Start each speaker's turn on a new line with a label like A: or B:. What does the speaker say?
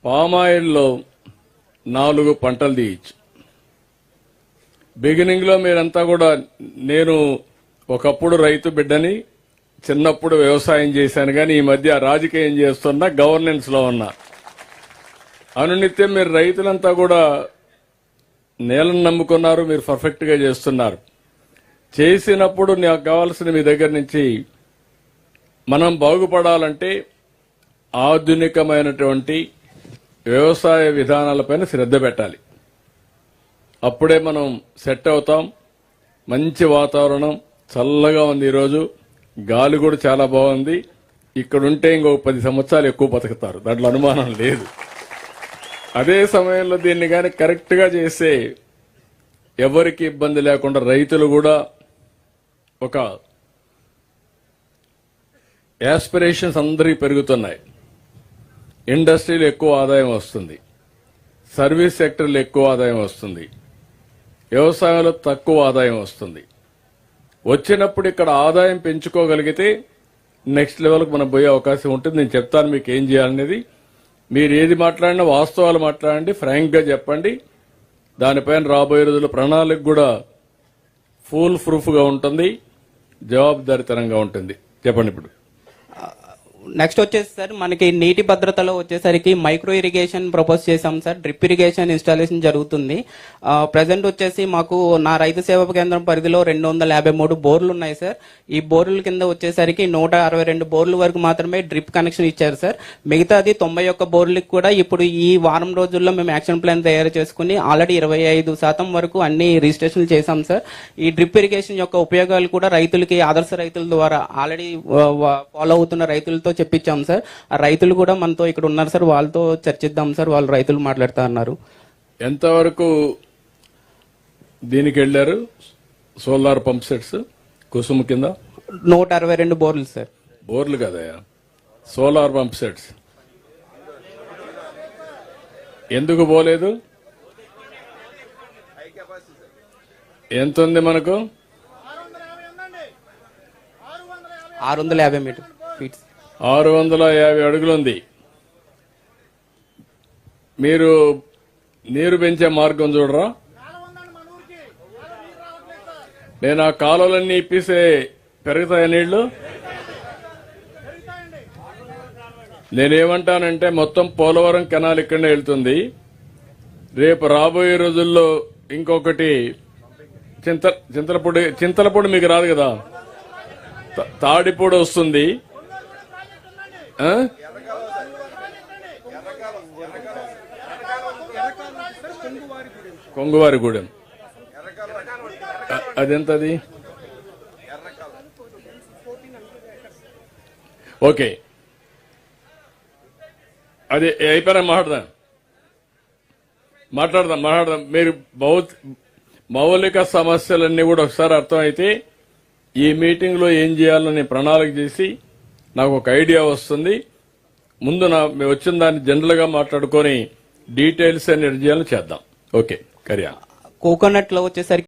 A: పామాయిల్లో 4 పంటలు తీయచ్చు. బిగినింగ్ లో మీరంతా కూడా, నేను ఒకప్పుడు రైతు బిడ్డని, చిన్నప్పుడు వ్యవసాయం చేశాను, కానీ ఈ మధ్య రాజకీయం చేస్తున్నా, గవర్నెన్స్ లో ఉన్నా. అనునిత్యం మీరు రైతులంతా కూడా నేలను నమ్ముకున్నారు, మీరు పర్ఫెక్ట్ గా చేస్తున్నారు. చేసినప్పుడు నాకు కావాల్సిన మీ దగ్గర నుంచి, మనం బాగుపడాలంటే ఆధునికమైనటువంటి వ్యవసాయ విధానాలపైన శ్రద్ధ పెట్టాలి. అప్పుడే మనం సెట్ అవుతాం. మంచి వాతావరణం, చల్లగా ఉంది. ఈరోజు గాలి కూడా చాలా బాగుంది. ఇక్కడుంటే ఇంకో 10 సంవత్సరాలు ఎక్కువ బతుకుతారు, దాంట్లో అనుమానం లేదు. అదే సమయంలో దీన్ని కానీ కరెక్ట్ గా చేస్తే ఎవరికి ఇబ్బంది లేకుండా, రైతులు కూడా ఒక యాస్పిరేషన్స్ అందరికీ పెరుగుతున్నాయి. ఇండస్ట్రీలో ఎక్కువ ఆదాయం వస్తుంది, సర్వీస్ సెక్టర్లో ఎక్కువ ఆదాయం వస్తుంది, వ్యవసాయంలో తక్కువ ఆదాయం వస్తుంది. వచ్చినప్పుడు ఇక్కడ ఆదాయం పెంచుకోగలిగితే నెక్స్ట్ లెవెల్కి మనం పోయే అవకాశం ఉంటుంది. నేను చెప్తాను మీకు ఏం చేయాలనేది. మీరు ఏది మాట్లాడినా వాస్తవాలు మాట్లాడండి, ఫ్రాంక్ గా చెప్పండి. దానిపైన రాబోయే రోజుల్లో ప్రణాళిక కూడా ఫుల్ ప్రూఫ్ గా ఉంటుంది, జవాబుదారీతనంగా ఉంటుంది. చెప్పండి. ఇప్పుడు
B: నెక్స్ట్ వచ్చేసి సార్, మనకి నీటి భద్రతలో వచ్చేసరికి మైక్రో ఇరిగేషన్ ప్రపోజ్ చేశాం సార్. డ్రిప్ ఇరిగేషన్ ఇన్స్టాలేషన్ జరుగుతుంది. ప్రజెంట్ వచ్చేసి మాకు నా రైతు సేవా కేంద్రం పరిధిలో 253 బోర్లు ఉన్నాయి సార్. ఈ బోర్ల కింద వచ్చేసరికి 162 బోర్లు వరకు మాత్రమే డ్రిప్ కనెక్షన్ ఇచ్చారు సార్. మిగతాది 91 బోర్లకు కూడా ఇప్పుడు ఈ వారం రోజుల్లో మేము యాక్షన్ ప్లాన్ తయారు చేసుకుని ఆల్రెడీ 25% వరకు అన్ని రిజిస్ట్రేషన్లు చేశాం సార్. ఈ డ్రిప్ ఇరిగేషన్ యొక్క ఉపయోగాలు కూడా రైతులకి, ఆదర్శ రైతుల ద్వారా ఆల్రెడీ ఫాలో అవుతున్న రైతులతో చెప్పించాం సార్. ఆ రైతులు కూడా మనతో ఇక్కడ ఉన్నారు సార్, వాళ్ళతో చర్చిద్దాం సార్. వాళ్ళు రైతులు మాట్లాడుతా అన్నారు.
A: ఎంతవరకు దీనికి వెళ్లారు? సోలార్ పంప్ సెట్స్ కుసుమ కింద
B: 162 బోర్లు సార్.
A: బోర్లు కదయా, సోలార్ పంప్ సెట్స్ ఎందుకు పోలేదు? ఎంత ఉంది మనకు?
B: 650 మీటర్ ఫీట్స్,
A: 650 అడుగులుంది. మీరు నీరు పెంచే మార్గం చూడరా? నేను ఆ కాలువలన్నీ ఇప్పిస్తే పెరుగుతాయి నీళ్లు. నేనేమంటానంటే మొత్తం పోలవరం కెనాల్ ఇక్కడనే వెళ్తుంది. రేపు రాబోయే రోజుల్లో ఇంకొకటి చింతలపూడి మీకు రాదు కదా, తాడిపూడి వస్తుంది. కొంగువారిగూడెం అదెంతది? ఓకే, అది అయిపోయినా మాట్లాడదాం. మీరు మౌలిక సమస్యలన్నీ కూడా ఒకసారి అర్థమైతే ఈ మీటింగ్ లో ఏం చేయాలని ప్రణాళిక చేసి నాకు ఒక ఐడియా వస్తుంది. ముందు మేము వచ్చిన దాన్ని జనరల్ గా మాట్లాడుకొని డీటెయిల్స్ అన్ని చేయాలని చేద్దాం. ఓకే, కరియా.
B: కోకోనట్ లో వచ్చేసరికి